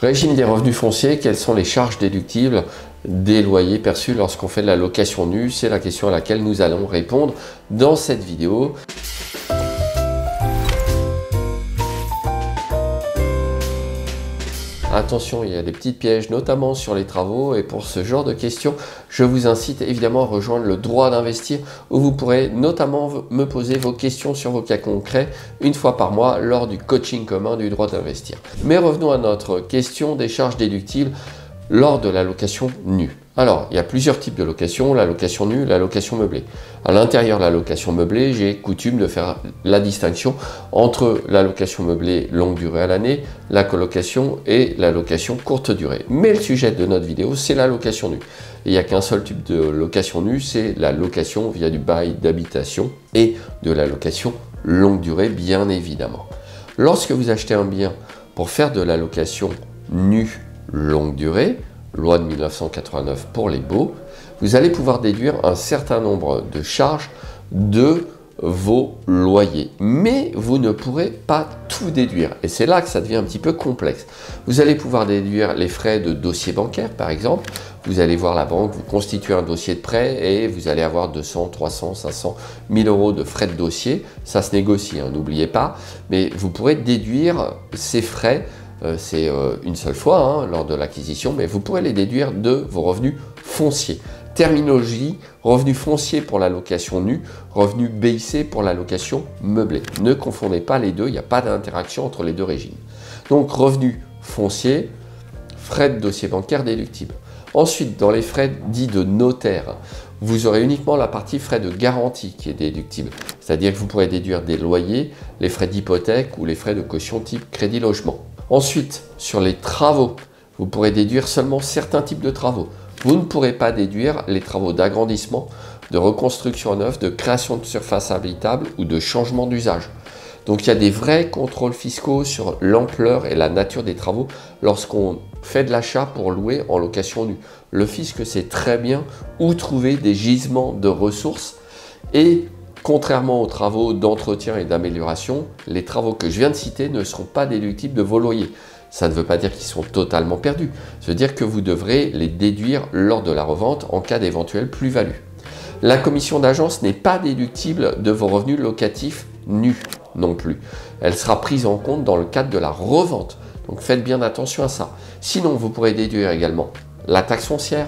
Régime des revenus fonciers, quelles sont les charges déductibles des loyers perçus lorsqu'on fait de la location nue? C'est la question à laquelle nous allons répondre dans cette vidéo. Attention, il y a des petits pièges, notamment sur les travaux, et pour ce genre de questions, je vous incite évidemment à rejoindre le droit d'investir, où vous pourrez notamment me poser vos questions sur vos cas concrets une fois par mois lors du coaching commun du droit d'investir. Mais revenons à notre question des charges déductibles lors de la location nue. Alors, il y a plusieurs types de location, la location nue, la location meublée. À l'intérieur de la location meublée, j'ai coutume de faire la distinction entre la location meublée longue durée à l'année, la colocation et la location courte durée. Mais le sujet de notre vidéo, c'est la location nue. Il n'y a qu'un seul type de location nue, c'est la location via du bail d'habitation et de la location longue durée, bien évidemment. Lorsque vous achetez un bien pour faire de la location nue longue durée, loi de 1989 pour les baux, vous allez pouvoir déduire un certain nombre de charges de vos loyers. Mais vous ne pourrez pas tout déduire. Et c'est là que ça devient un petit peu complexe. Vous allez pouvoir déduire les frais de dossier bancaire, par exemple. Vous allez voir la banque, vous constituez un dossier de prêt et vous allez avoir 200, 300, 500, 1000 euros de frais de dossier. Ça se négocie, hein, n'oubliez pas. Mais vous pourrez déduire ces frais. C'est une seule fois hein, lors de l'acquisition, mais vous pourrez les déduire de vos revenus fonciers. Terminologie, revenus fonciers pour la location nue, revenus BIC pour la location meublée. Ne confondez pas les deux, il n'y a pas d'interaction entre les deux régimes. Donc revenus fonciers, frais de dossier bancaire déductibles. Ensuite, dans les frais dits de notaire, vous aurez uniquement la partie frais de garantie qui est déductible. C'est-à-dire que vous pourrez déduire des loyers, les frais d'hypothèque ou les frais de caution type crédit logement. Ensuite, sur les travaux, vous pourrez déduire seulement certains types de travaux. Vous ne pourrez pas déduire les travaux d'agrandissement, de reconstruction neuve, de création de surface habitable ou de changement d'usage. Donc il y a des vrais contrôles fiscaux sur l'ampleur et la nature des travaux lorsqu'on fait de l'achat pour louer en location nue. Le fisc sait très bien où trouver des gisements de ressources et contrairement aux travaux d'entretien et d'amélioration, les travaux que je viens de citer ne seront pas déductibles de vos loyers. Ça ne veut pas dire qu'ils sont totalement perdus. Ça veut dire que vous devrez les déduire lors de la revente en cas d'éventuelle plus-value. La commission d'agence n'est pas déductible de vos revenus locatifs nus non plus. Elle sera prise en compte dans le cadre de la revente. Donc faites bien attention à ça. Sinon, vous pourrez déduire également la taxe foncière,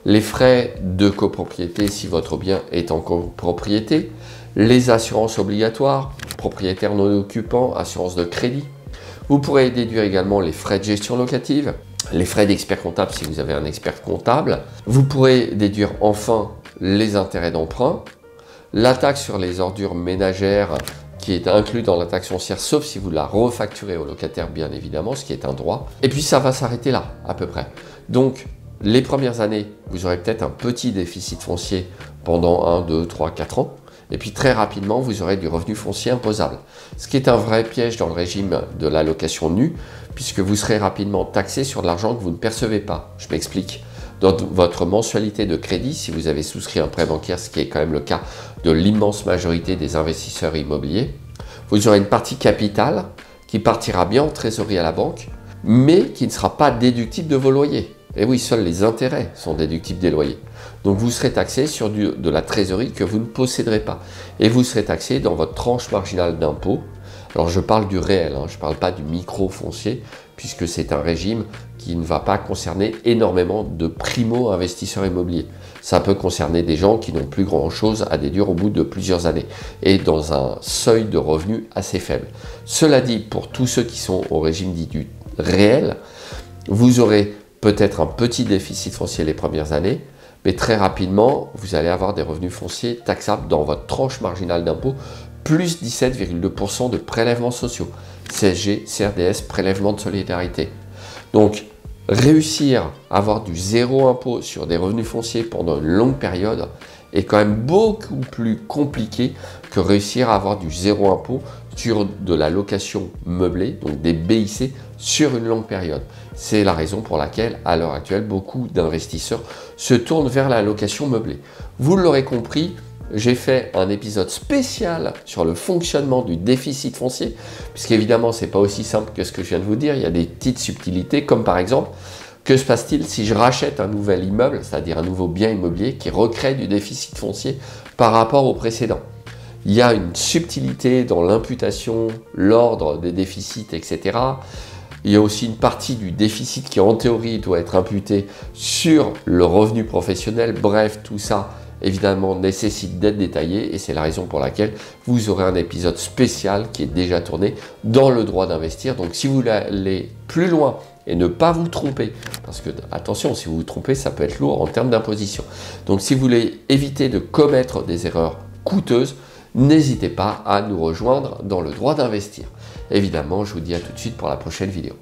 les frais de copropriété si votre bien est en copropriété, les assurances obligatoires, propriétaire non occupant, assurance de crédit. Vous pourrez déduire également les frais de gestion locative, les frais d'expert comptable si vous avez un expert comptable. Vous pourrez déduire enfin les intérêts d'emprunt, la taxe sur les ordures ménagères qui est inclus dans la taxe foncière, sauf si vous la refacturez au locataire, bien évidemment, ce qui est un droit. Et puis ça va s'arrêter là, à peu près. Donc, les premières années, vous aurez peut-être un petit déficit foncier pendant 1, 2, 3, 4 ans. Et puis très rapidement, vous aurez du revenu foncier imposable. Ce qui est un vrai piège dans le régime de la location nue, puisque vous serez rapidement taxé sur de l'argent que vous ne percevez pas. Je m'explique. Dans votre mensualité de crédit, si vous avez souscrit un prêt bancaire, ce qui est quand même le cas de l'immense majorité des investisseurs immobiliers, vous aurez une partie capitale qui partira bien en trésorerie à la banque, mais qui ne sera pas déductible de vos loyers. Et oui, seuls les intérêts sont déductibles des loyers. Donc vous serez taxé sur de la trésorerie que vous ne posséderez pas. Et vous serez taxé dans votre tranche marginale d'impôt. Alors je parle du réel, hein, je ne parle pas du micro-foncier, puisque c'est un régime qui ne va pas concerner énormément de primo-investisseurs immobiliers. Ça peut concerner des gens qui n'ont plus grand-chose à déduire au bout de plusieurs années et dans un seuil de revenus assez faible. Cela dit, pour tous ceux qui sont au régime dit du réel, vous aurez peut-être un petit déficit foncier les premières années, mais très rapidement, vous allez avoir des revenus fonciers taxables dans votre tranche marginale d'impôt, plus 17,2% de prélèvements sociaux, CSG, CRDS, prélèvement de solidarité. Donc, réussir à avoir du zéro impôt sur des revenus fonciers pendant une longue période est quand même beaucoup plus compliqué que réussir à avoir du zéro impôt sur de la location meublée, donc des BIC, sur une longue période. C'est la raison pour laquelle, à l'heure actuelle, beaucoup d'investisseurs se tournent vers la location meublée. Vous l'aurez compris, j'ai fait un épisode spécial sur le fonctionnement du déficit foncier, puisqu'évidemment, ce n'est pas aussi simple que ce que je viens de vous dire. Il y a des petites subtilités, comme par exemple, que se passe-t-il si je rachète un nouvel immeuble, c'est-à-dire un nouveau bien immobilier qui recrée du déficit foncier par rapport au précédent? Il y a une subtilité dans l'imputation, l'ordre des déficits, etc. Il y a aussi une partie du déficit qui, en théorie, doit être imputée sur le revenu professionnel. Bref, tout ça, évidemment, nécessite d'être détaillé et c'est la raison pour laquelle vous aurez un épisode spécial qui est déjà tourné dans le droit d'investir. Donc, si vous voulez aller plus loin et ne pas vous tromper, parce que, attention, si vous vous trompez, ça peut être lourd en termes d'imposition. Donc, si vous voulez éviter de commettre des erreurs coûteuses, n'hésitez pas à nous rejoindre dans le droit d'investir. Évidemment, je vous dis à tout de suite pour la prochaine vidéo.